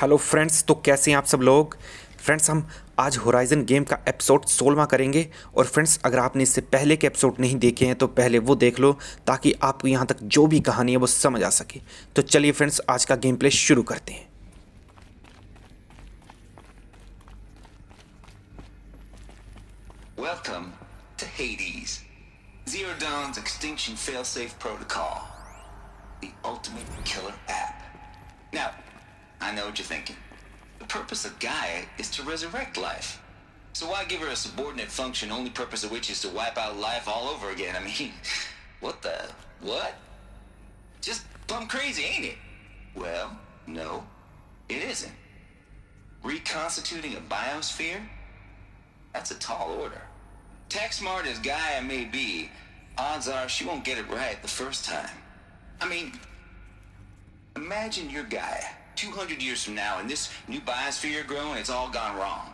Hello friends, तो कैसे हैं आप सब लोग। फ्रेंड्स, हम आज होराइजन गेम का एपिसोड 16वां करेंगे। और फ्रेंड्स, अगर आपने इससे पहले के एपिसोड नहीं देखे हैं तो पहले वो देख लो, ताकि आपको यहाँ तक जो भी कहानी है वो समझ आ सके। तो चलिए फ्रेंड्स, आज का गेम प्ले शुरू करते हैं। Welcome to Hades, Zero Dawn's Extinction Failsafe Protocol, the ultimate killer app. Now, I know what you're thinking. The purpose of Gaia is to resurrect life. So why give her a subordinate function, only purpose of which is to wipe out life all over again? I mean, what? Just plumb crazy, ain't it? Well, no, it isn't. Reconstituting a biosphere? That's a tall order. Tax smart as Gaia may be, odds are she won't get it right the first time. I mean, imagine you're Gaia, 200 years from now, and this new biosphere you're growing, it's all gone wrong.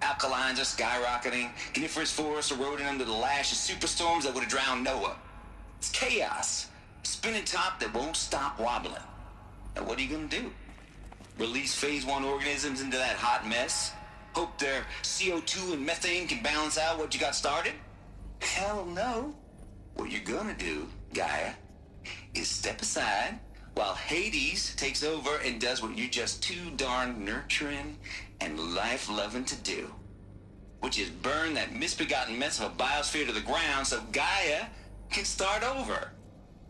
Alkalines are skyrocketing, coniferous forests eroding under the lash of superstorms that would have drowned Noah. It's chaos, a spinning top that won't stop wobbling. Now what are you gonna do? Release phase 1 organisms into that hot mess? Hope their CO2 and methane can balance out what you got started? Hell no. What you're gonna do, Gaia, is step aside while Hades takes over and does what you're just too darn nurturing and life-loving to do, which is burn that misbegotten mess of a biosphere to the ground so Gaia can start over.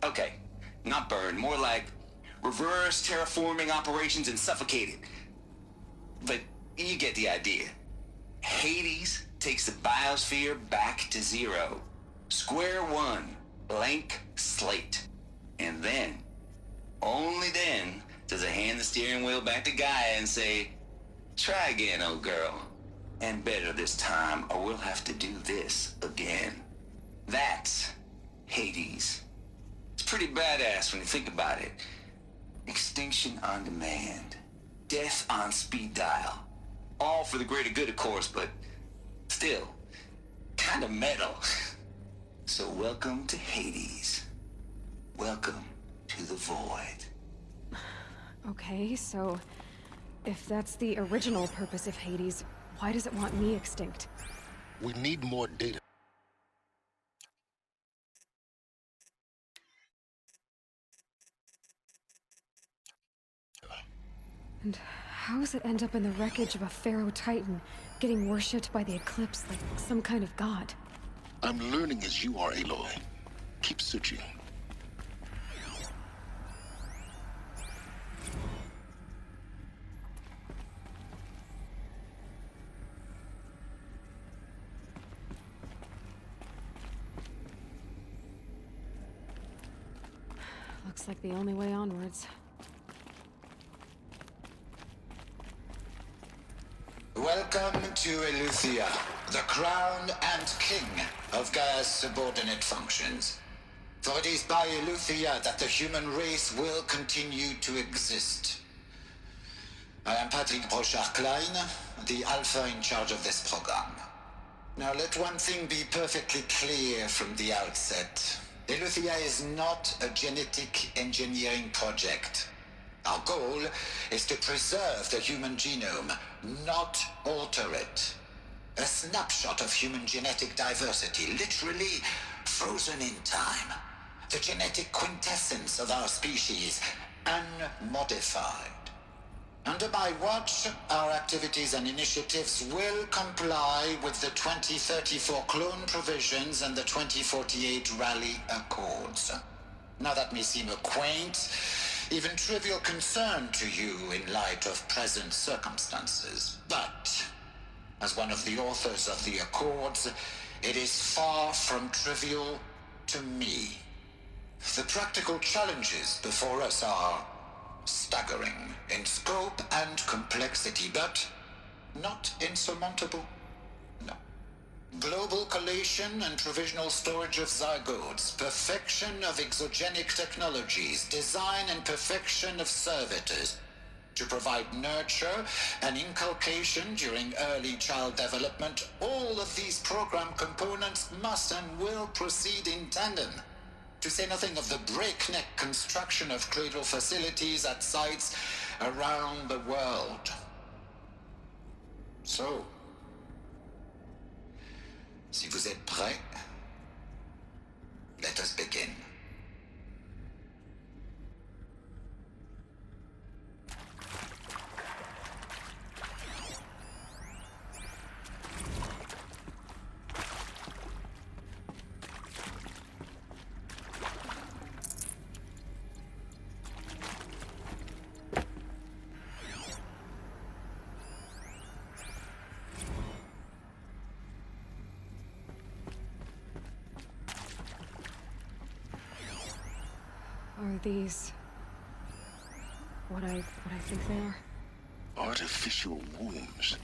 Okay, not burn, more like reverse terraforming operations and suffocate it. But you get the idea. Hades takes the biosphere back to zero. Square one, blank slate. And then, only then, does it hand the steering wheel back to Gaia and say, try again, old girl. And better this time, or we'll have to do this again. That's Hades. It's pretty badass when you think about it. Extinction on demand. Death on speed dial. All for the greater good, of course, but still, kind of metal. So welcome to Hades. Welcome to the void. Okay, so if that's the original purpose of Hades, why does it want me extinct? We need more data. And how does it end up in the wreckage of a Pharaoh Titan, getting worshipped by the Eclipse like some kind of god? I'm learning as you are, Aloy. Keep searching. Looks like the only way onwards. Welcome to Soldhiya, the crown and king of Gaia's subordinate functions. For it is by Soldhiya that the human race will continue to exist. I am Patrick Brochard-Klein, the alpha in charge of this program. Now let one thing be perfectly clear from the outset. Soldhiya is not a genetic engineering project. Our goal is to preserve the human genome, not alter it. A snapshot of human genetic diversity, literally frozen in time. The genetic quintessence of our species, unmodified. Under my watch, our activities and initiatives will comply with the 2034 clone provisions and the 2048 Rally Accords. Now that may seem a quaint, even trivial concern to you in light of present circumstances. But, as one of the authors of the Accords, it is far from trivial to me. The practical challenges before us are staggering in scope and complexity, but not insurmountable. No. Global collation and provisional storage of zygotes, perfection of exogenic technologies, design and perfection of servitors to provide nurture and inculcation during early child development. All of these program components must and will proceed in tandem. To say nothing of the breakneck construction of cradle facilities at sites around the world. So, si vous êtes prêts, let us begin. Are these... what I think they are? Artificial wombs.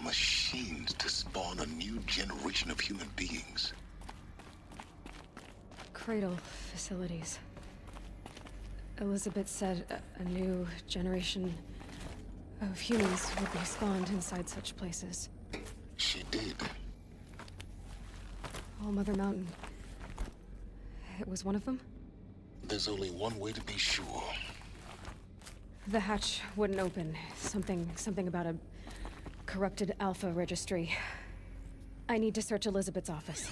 Machines to spawn a new generation of human beings. Cradle facilities. Elizabeth said a new generation of humans would be spawned inside such places. She did. All Mother Mountain. It was one of them? There's only one way to be sure. The hatch wouldn't open. Something about a corrupted Alpha registry. I need to search Elizabeth's office.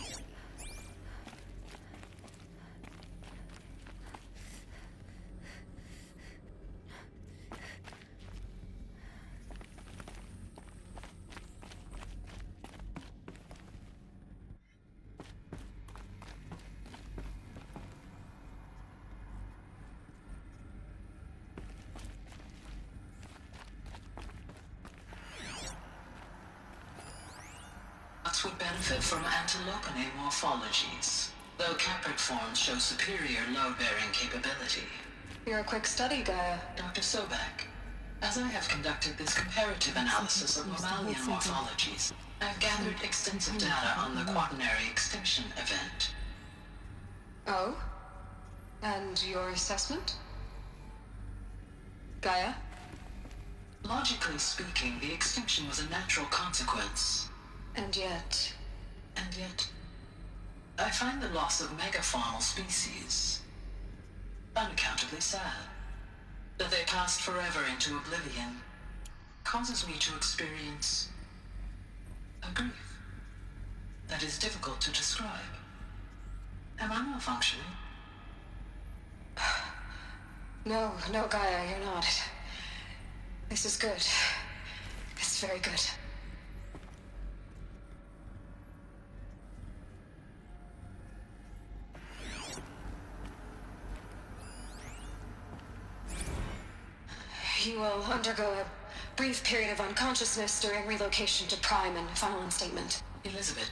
Would benefit from antilopine morphologies, though Capricorns show superior load-bearing capability. You're a quick study, Gaia. Dr. Sobek, as I have conducted this comparative analysis of mammalian morphologies, I've gathered extensive data on the quaternary extinction event. Oh? And your assessment? Gaia? Logically speaking, the extinction was a natural consequence. And yet, I find the loss of megafaunal species unaccountably sad. That they passed forever into oblivion causes me to experience a grief that is difficult to describe. Am I malfunctioning? No, Gaia, you're not. This is good. It's very good. You will undergo a brief period of unconsciousness during relocation to Prime and final instatement. Elizabeth,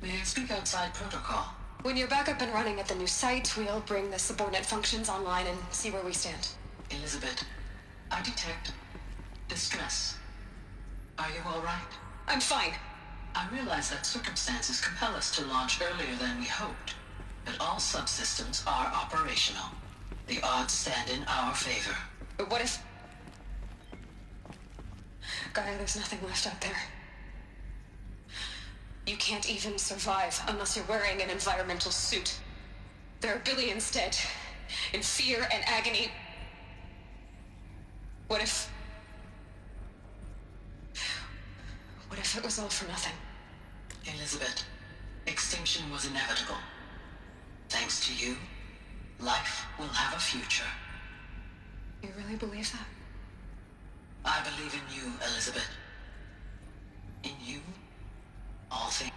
may I speak outside protocol? When you're back up and running at the new site, we'll bring the subordinate functions online and see where we stand. Elizabeth, I detect distress. Are you all right? I'm fine. I realize that circumstances compel us to launch earlier than we hoped, but all subsystems are operational. The odds stand in our favor. But what if... Gaia, there's nothing left out there. You can't even survive unless you're wearing an environmental suit. There are billions dead, in fear and agony. What if it was all for nothing? Elizabeth, extinction was inevitable. Thanks to you, life will have a future. You really believe that? I believe in you, Elizabeth. In you, all things.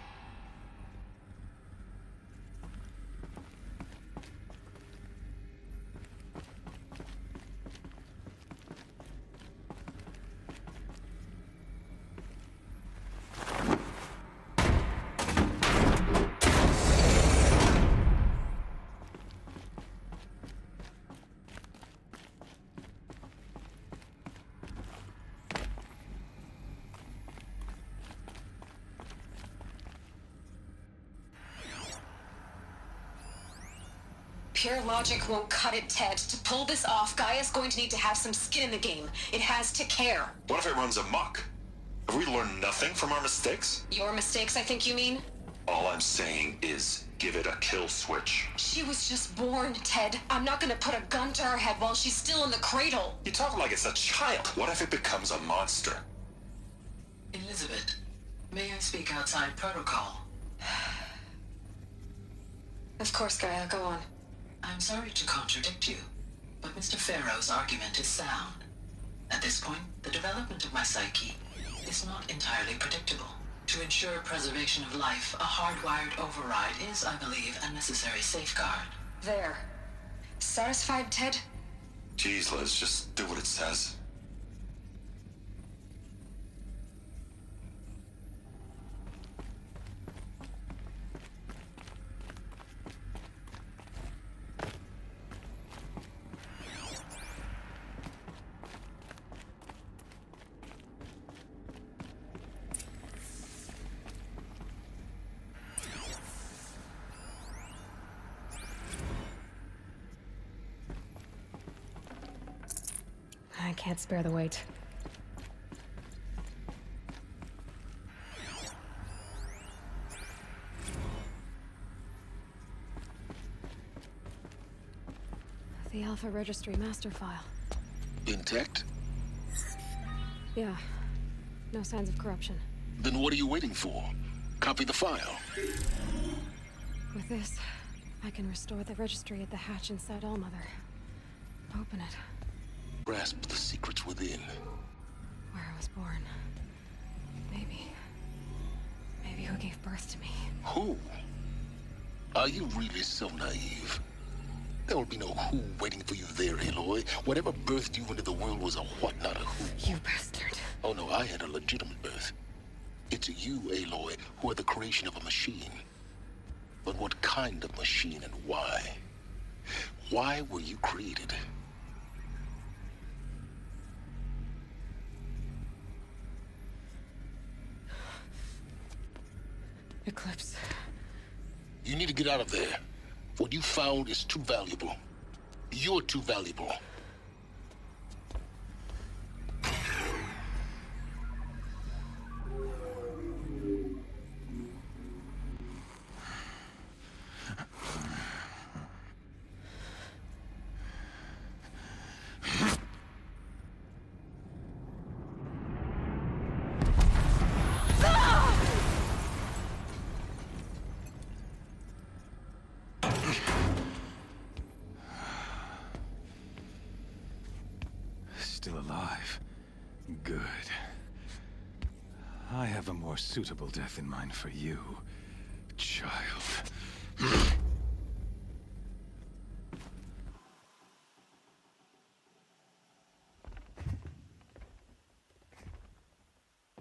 Pure logic won't cut it, Ted. To pull this off, Gaia's going to need to have some skin in the game. It has to care. What if it runs amok? Have we learned nothing from our mistakes? Your mistakes, I think you mean? All I'm saying is give it a kill switch. She was just born, Ted. I'm not gonna put a gun to her head while she's still in the cradle. You talk like it's a child. What if it becomes a monster? Elizabeth, may I speak outside protocol? Of course, Gaia, go on. I'm sorry to contradict you, but Mr. Farrow's argument is sound. At this point, the development of my psyche is not entirely predictable. To ensure preservation of life, a hardwired override is, I believe, a necessary safeguard. There. Satisfied, Ted? Jeez, Liz, just do what it says. I can't spare the weight. The Alpha Registry master file. Intact? Yeah. No signs of corruption. Then what are you waiting for? Copy the file. With this, I can restore the registry at the hatch inside Allmother. Open it. Grasp the secrets within. Where I was born. Maybe who gave birth to me. Who? Are you really so naive? There will be no who waiting for you there, Aloy. Whatever birthed you into the world was a what, not a who. You bastard. Oh no, I had a legitimate birth. It's you, Aloy, who are the creation of a machine. But what kind of machine and why? Why were you created? Eclipse. You need to get out of there. What you found is too valuable. You're too valuable. Still alive. Good. I have a more suitable death in mind for you, child.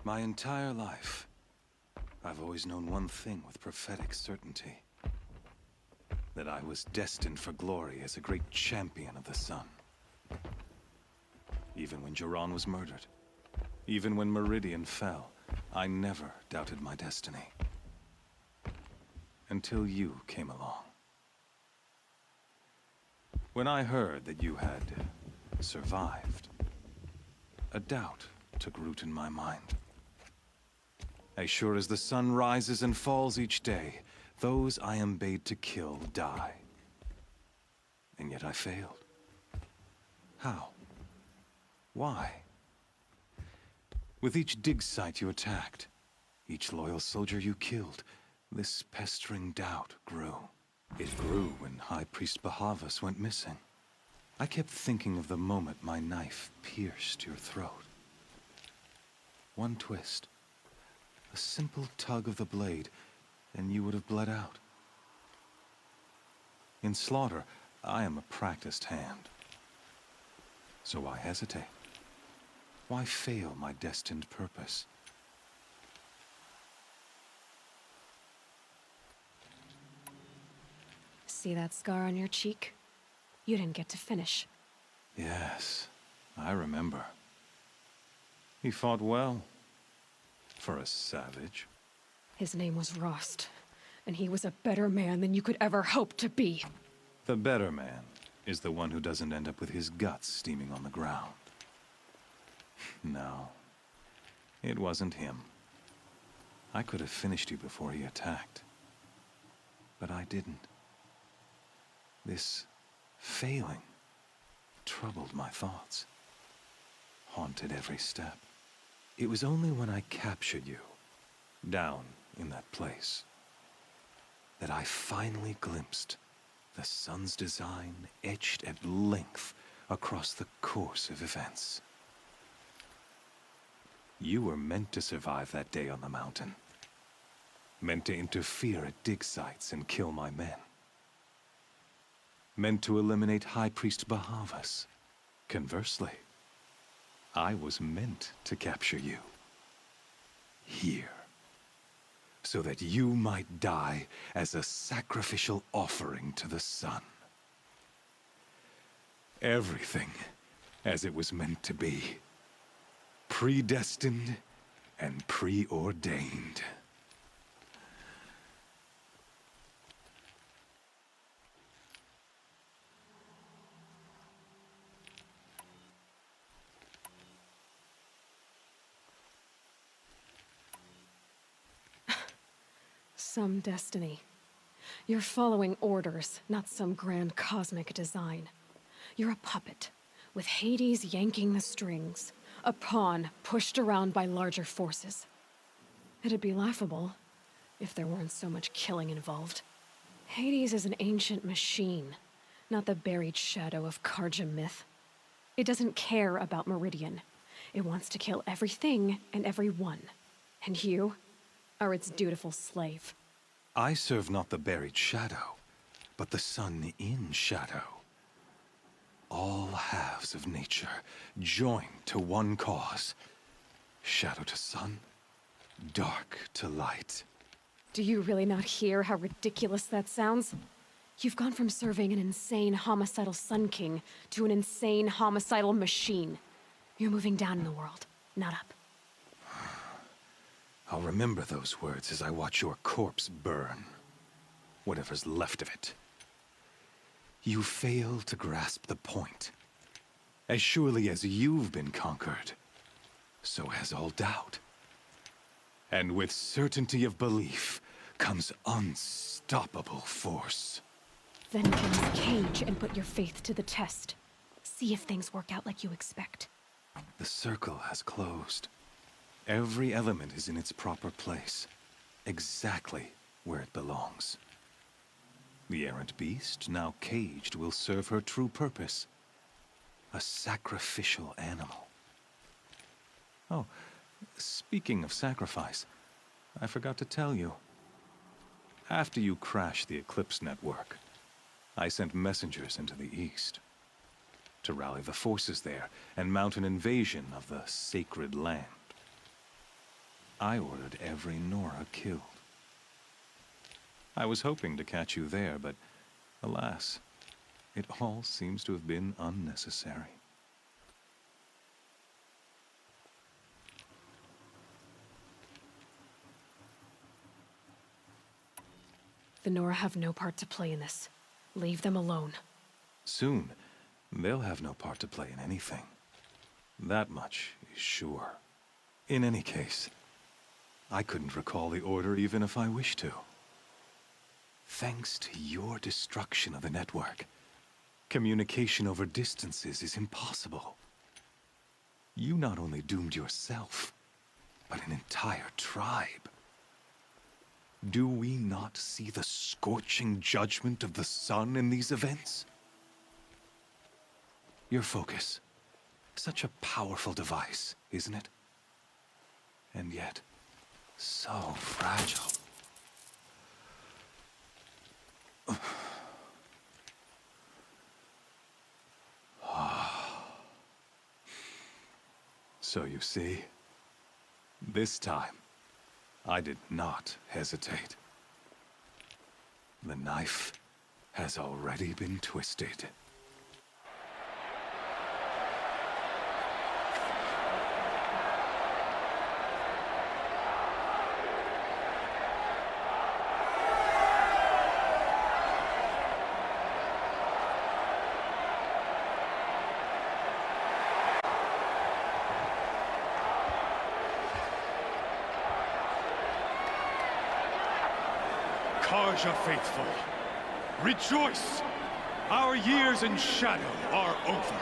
My entire life, I've always known one thing with prophetic certainty. That I was destined for glory as a great champion of the sun. Even when Jiran was murdered, even when Meridian fell, I never doubted my destiny. Until you came along. When I heard that you had survived, a doubt took root in my mind. As sure as the sun rises and falls each day, those I am bade to kill die. And yet I failed. How? Why? With each dig site you attacked, each loyal soldier you killed, this pestering doubt grew. It grew when High Priest Bahavas went missing. I kept thinking of the moment my knife pierced your throat. One twist, a simple tug of the blade, and you would have bled out. In slaughter, I am a practiced hand. So why hesitate? Why fail my destined purpose? See that scar on your cheek? You didn't get to finish. Yes, I remember. He fought well. For a savage. His name was Rost, and he was a better man than you could ever hope to be. The better man is the one who doesn't end up with his guts steaming on the ground. No, it wasn't him. I could have finished you before he attacked. but I didn't. This failing troubled my thoughts, haunted every step. It was only when I captured you, down in that place, that I finally glimpsed the sun's design etched at length across the course of events. You were meant to survive that day on the mountain. Meant to interfere at dig sites and kill my men. Meant to eliminate High Priest Bahavas. Conversely, I was meant to capture you. Here. So that you might die as a sacrificial offering to the sun. Everything as it was meant to be. Predestined and preordained. Some destiny. You're following orders, not some grand cosmic design. You're a puppet, with Hades yanking the strings. A pawn pushed around by larger forces. It'd be laughable if there weren't so much killing involved. Hades is an ancient machine, not the buried shadow of Karja myth. It doesn't care about Meridian. It wants to kill everything and everyone. And you are its dutiful slave. I serve not the buried shadow, but the sun in shadow. All halves of nature joined to one cause. Shadow to sun, dark to light. Do you really not hear how ridiculous that sounds? You've gone from serving an insane homicidal Sun King to an insane homicidal machine. You're moving down in the world, not up. I'll remember those words as I watch your corpse burn. Whatever's left of it. You fail to grasp the point. As surely as you've been conquered, so has all doubt. And with certainty of belief comes unstoppable force. Then get in the cage and put your faith to the test. See if things work out like you expect. The circle has closed. Every element is in its proper place, exactly where it belongs. The errant beast, now caged, will serve her true purpose. A sacrificial animal. Oh, speaking of sacrifice, I forgot to tell you. After you crashed the Eclipse network, I sent messengers into the east to rally the forces there and mount an invasion of the sacred land. I ordered every Nora killed. I was hoping to catch you there, but alas, it all seems to have been unnecessary. The Nora have no part to play in this. Leave them alone. Soon, they'll have no part to play in anything. That much is sure. In any case, I couldn't recall the order even if I wished to. Thanks to your destruction of the network, communication over distances is impossible. You not only doomed yourself, but an entire tribe. Do we not see the scorching judgment of the sun in these events? Your focus. Such a powerful device, isn't it? And yet, so fragile. So you see, this time, I did not hesitate. The knife has already been twisted. Karja faithful, rejoice! Our years in shadow are over.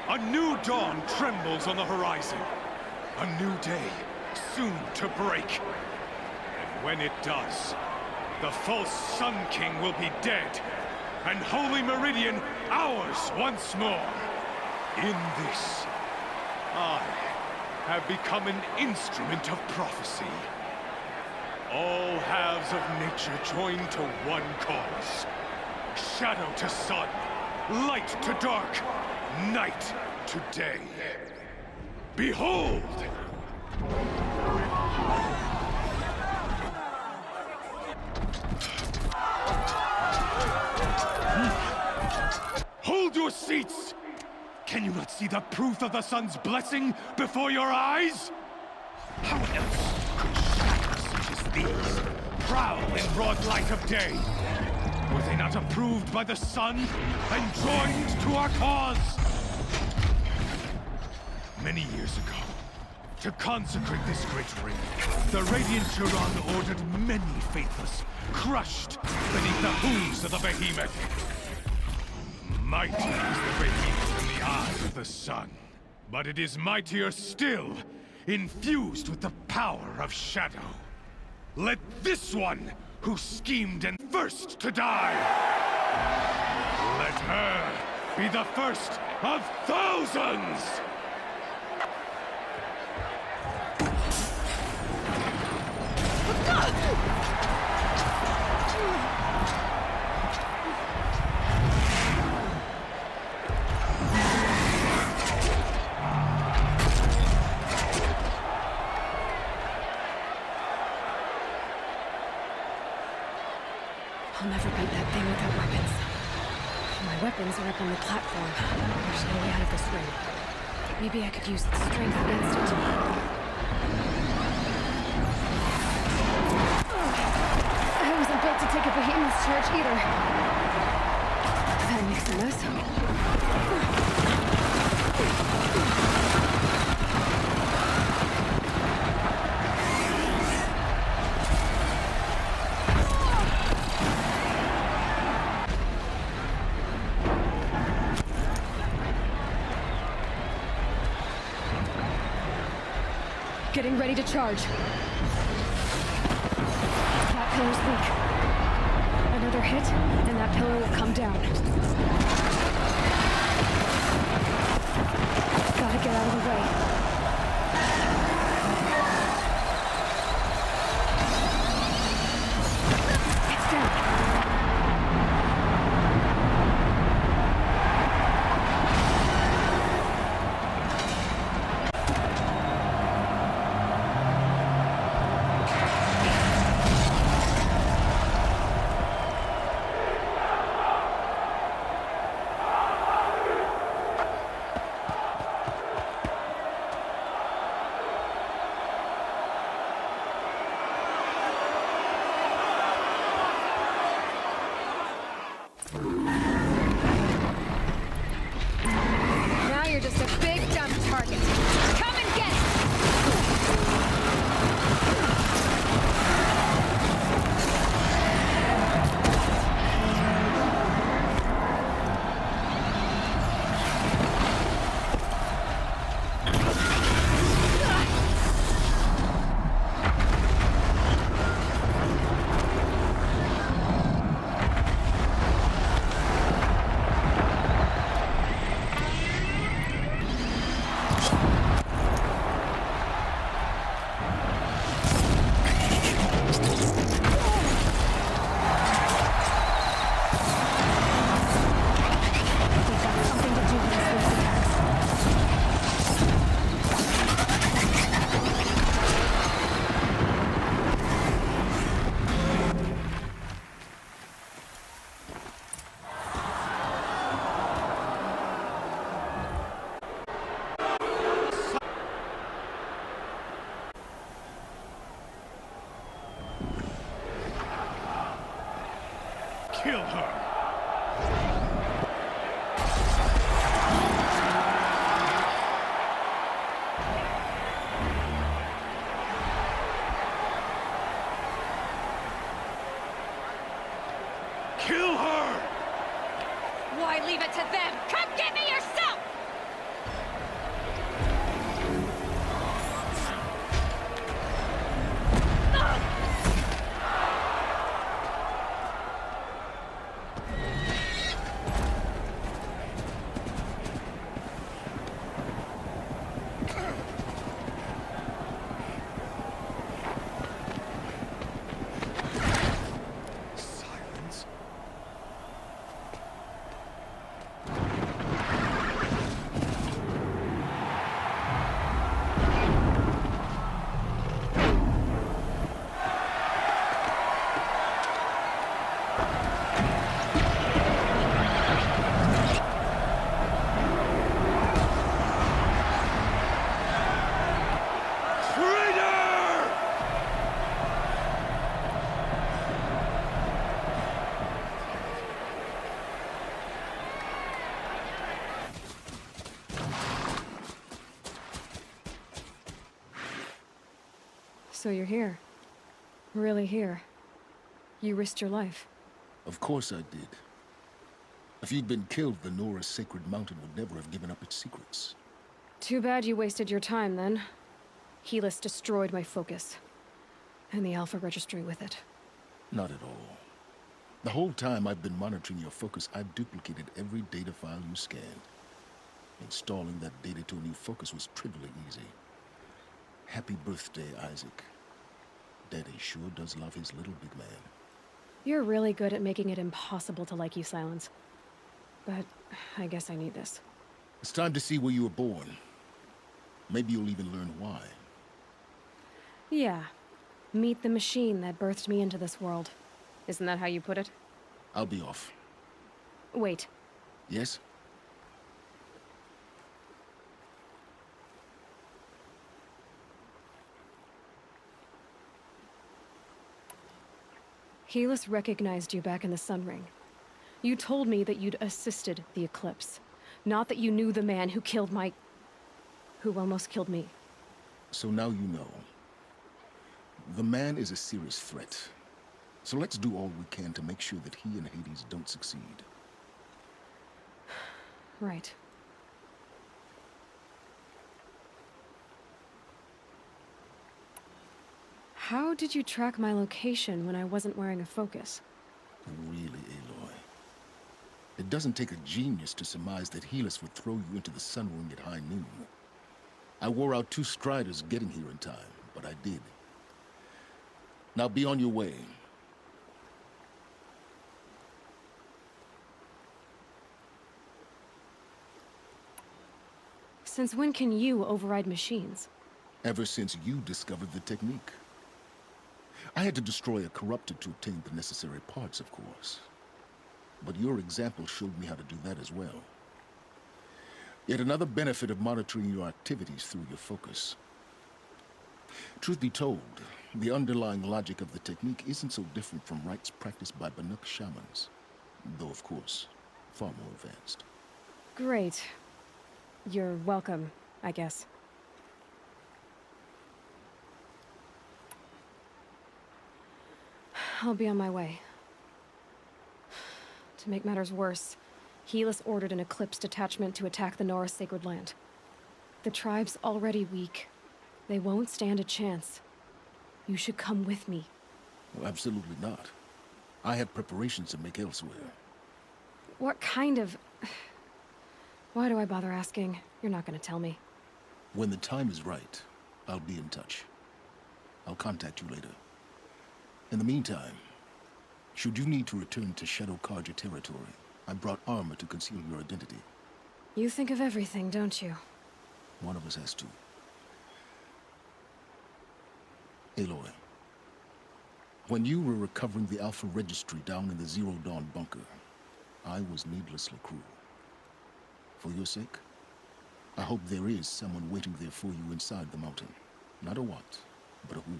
A new dawn trembles on the horizon. A new day soon to break. And when it does, the false Sun King will be dead, and Holy Meridian ours once more. In this, I have become an instrument of prophecy. All halves of nature join to one cause. Shadow to sun, light to dark, night to day. Behold! Hold your seats! Can you not see the proof of the sun's blessing before your eyes? How else could shadows such as these prowl in broad light of day? Were they not approved by the sun and joined to our cause? Many years ago, to consecrate this great ring, the Radiant Turan ordered many faithless, crushed beneath the hooves of the behemoth. Mighty is the behemoth in the eyes of the sun, but it is mightier still, infused with the power of shadow. Let this one, who schemed and first to die, let her be the first of thousands! I'll never beat that thing without weapons. My weapons are up on the platform. There's no way out of this ring. Maybe I could use its strength against it. I wasn't built to take a behemoth's charge either. That makes a mess. Getting ready to charge. That pillar's weak. Another hit, and that pillar will come down. Gotta get out of the way. It's down. Now you're just a big dumb target. Come and get it! Kill her! I leave it to them! Come get me yourself! Silence? Traitor! So you're here. Really here. You risked your life. Of course I did. If you'd been killed, the Nora's sacred mountain would never have given up its secrets. Too bad you wasted your time, then. Helis destroyed my focus. And the Alpha Registry with it. Not at all. The whole time I've been monitoring your focus, I've duplicated every data file you scanned. Installing that data to a new focus was trivially easy. Happy birthday, Isaac. Daddy sure does love his little big man. You're really good at making it impossible to like you, Silence. But I guess I need this. It's time to see where you were born. Maybe you'll even learn why. Yeah. Meet the machine that birthed me into this world. Isn't that how you put it? I'll be off. Wait. Yes? Helis recognized you back in the Sun Ring. You told me that you'd assisted the Eclipse. Not that you knew the man who killed my... who almost killed me. So now you know. The man is a serious threat. So let's do all we can to make sure that he and Hades don't succeed. Right. How did you track my location when I wasn't wearing a focus? Really, Aloy? It doesn't take a genius to surmise that Helis would throw you into the Sun Ring at high noon. I wore out 2 striders getting here in time, but I did. Now be on your way. Since when can you override machines? Ever since you discovered the technique. I had to destroy a corrupted to obtain the necessary parts, of course. But your example showed me how to do that as well. Yet another benefit of monitoring your activities through your focus. Truth be told, the underlying logic of the technique isn't so different from rites practiced by Banuk shamans. Though, of course, far more advanced. Great. You're welcome, I guess. I'll be on my way. To make matters worse, Helis ordered an Eclipse detachment to attack the Nora Sacred Land. The tribe's already weak. They won't stand a chance. You should come with me. Well, absolutely not. I have preparations to make elsewhere. What kind of... Why do I bother asking? You're not gonna tell me. When the time is right, I'll be in touch. I'll contact you later. In the meantime, should you need to return to Shadow Karja territory, I brought armor to conceal your identity. You think of everything, don't you? One of us has to. Aloy, when you were recovering the Alpha Registry down in the Zero Dawn bunker, I was needlessly cruel. For your sake, I hope there is someone waiting there for you inside the mountain. Not a what, but a who.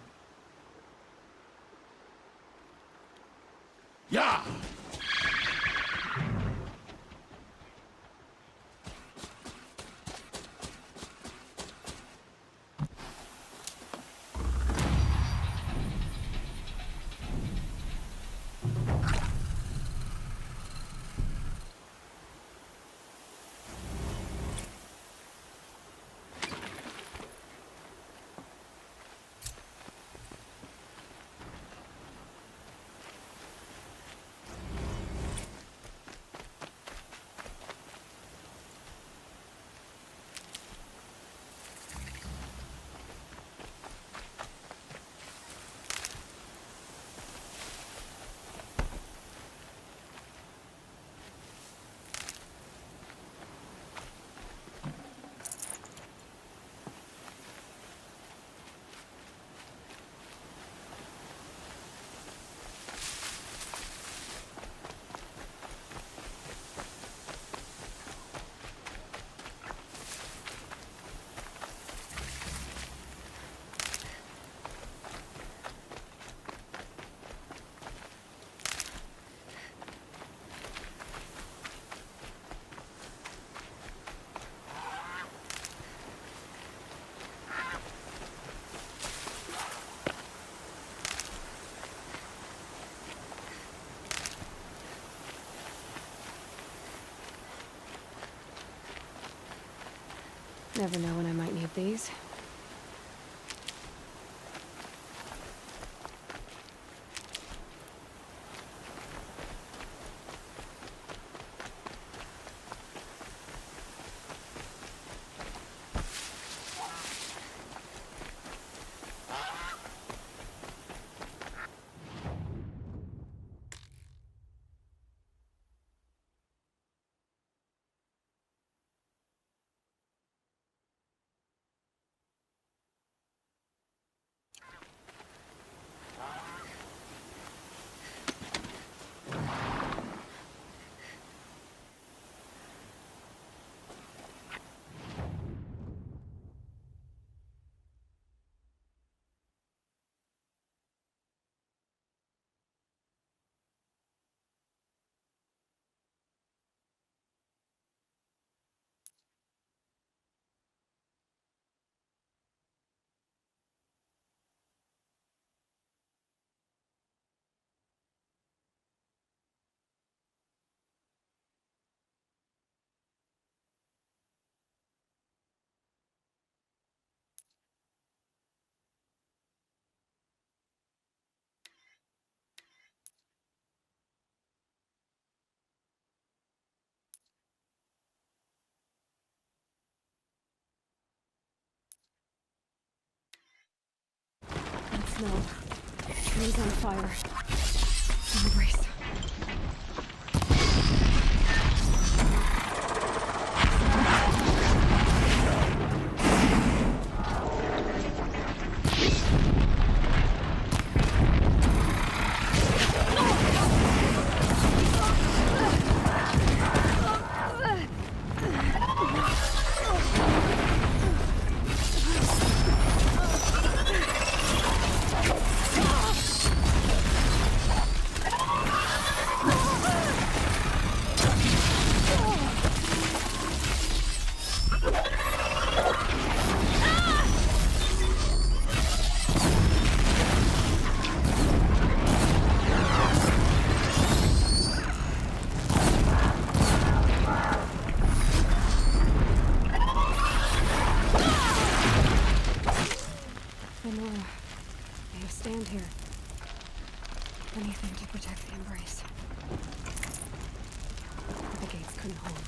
Yeah! Never know when I might need these. And snow. Trees on fire. Embrace. Lenora, may you stand here. Anything to protect the Embrace. The gates couldn't hold.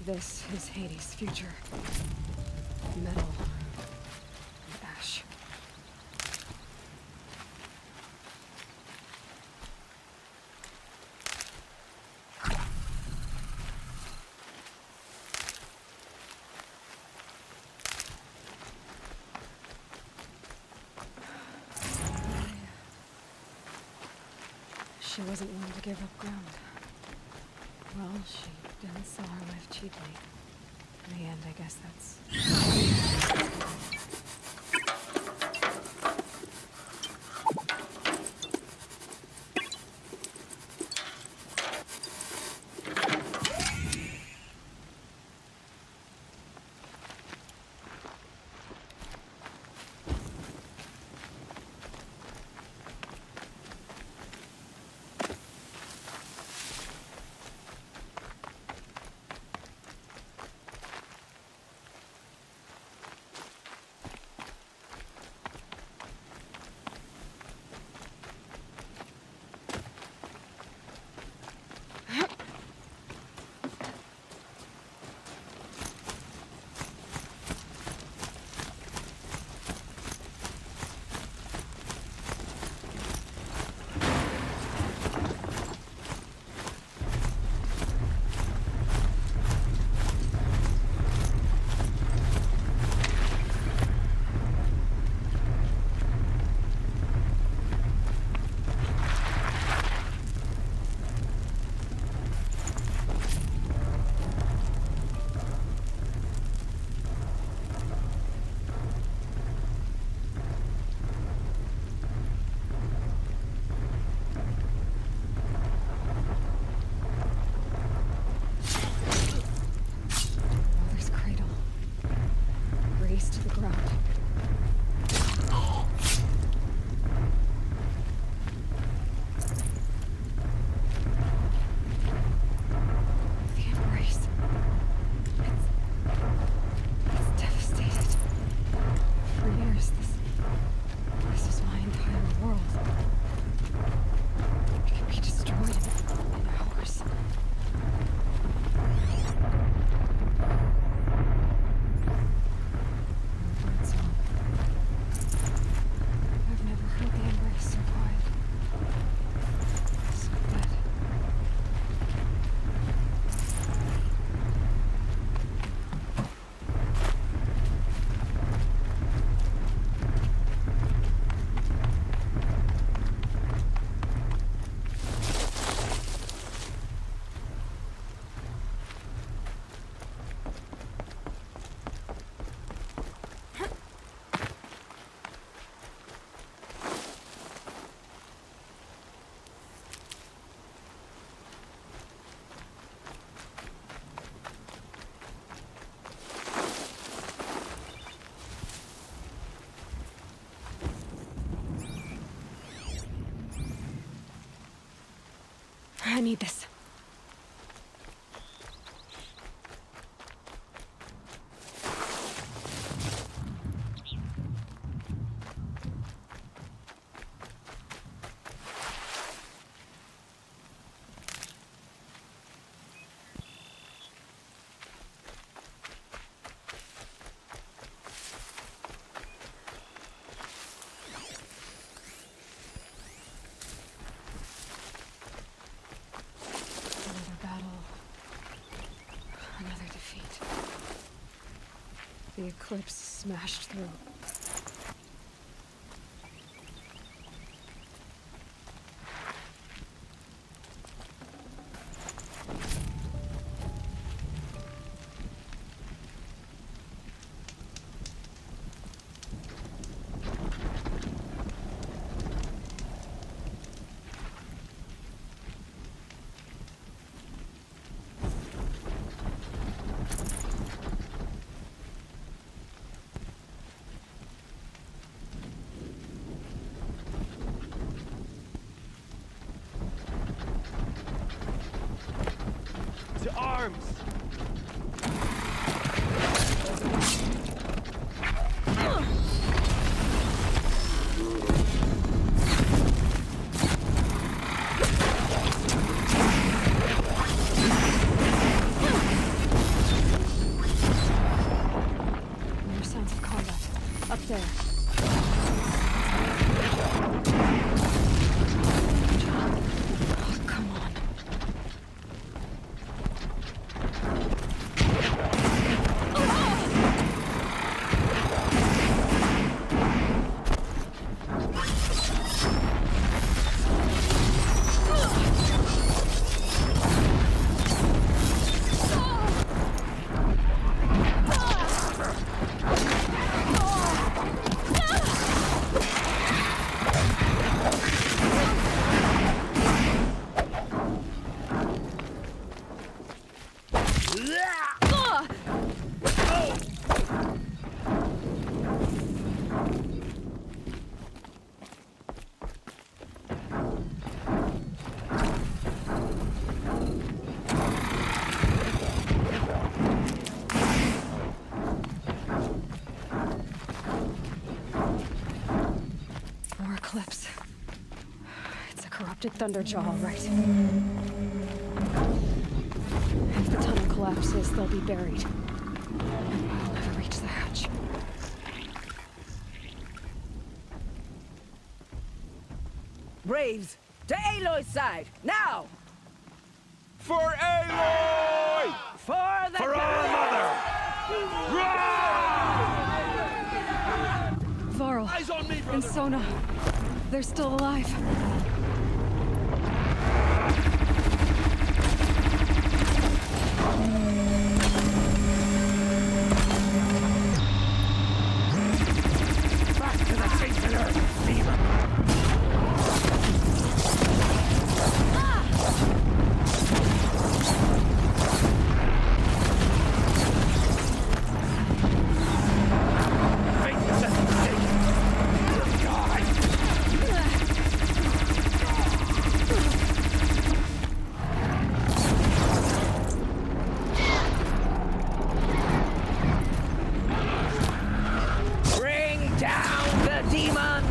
This is Hades' future. Metal and ash. She wasn't one to give up ground. Well, she didn't sell her life cheaply. In the end, I guess that's... Mother's cradle. Raised to the ground. The Embrace. I need this. Another battle. Another defeat. The eclipse smashed through. To arms! More sounds of combat. Up there. Oh, come on. More eclipse. It's a corrupted Thunderjaw, all right. If the tunnel collapses, they'll be buried. And we'll never reach the hatch. Braves, to Aloy's side, now! For Aloy! For the For our mother! Varl Eyes on me, and brother! Sona, they're still alive. Back to the singular, demon! Fate is at stake! Die! Bring down the demon!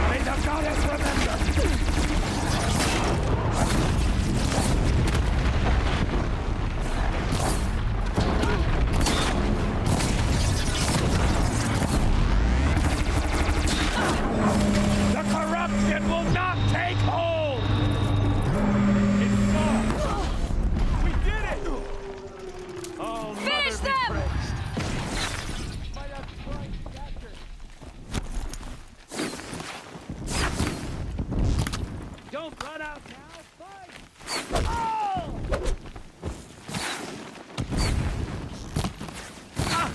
May the goddess remember! The corruption will not take hold! It's so! We did it! Oh, Finish Mother be them! praised. By the Christ actor. Don't run out now! Fight! Oh! Ah!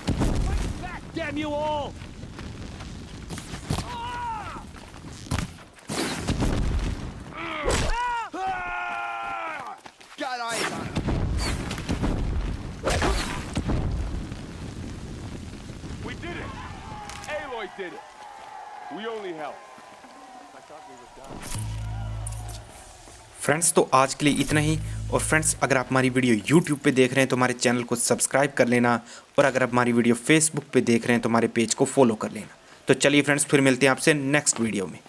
Fight back, damn you all! Ah! Ah! Got eyes on him. did it! Aloy did it! We only helped. I thought we were done. Friends तो आज के लिए इतना ही। और friends अगर आप हमारी video YouTube पे देख रहे हैं तो हमारे चैनल को सब्सक्राइब कर लेना, और अगर आप हमारी वीडियो फेसबुक पे देख रहे हैं तो हमारे पेज को फॉलो कर लेना। तो चलिए फ्रेंड्स, फिर मिलते हैं आपसे नेक्स्ट वीडियो में।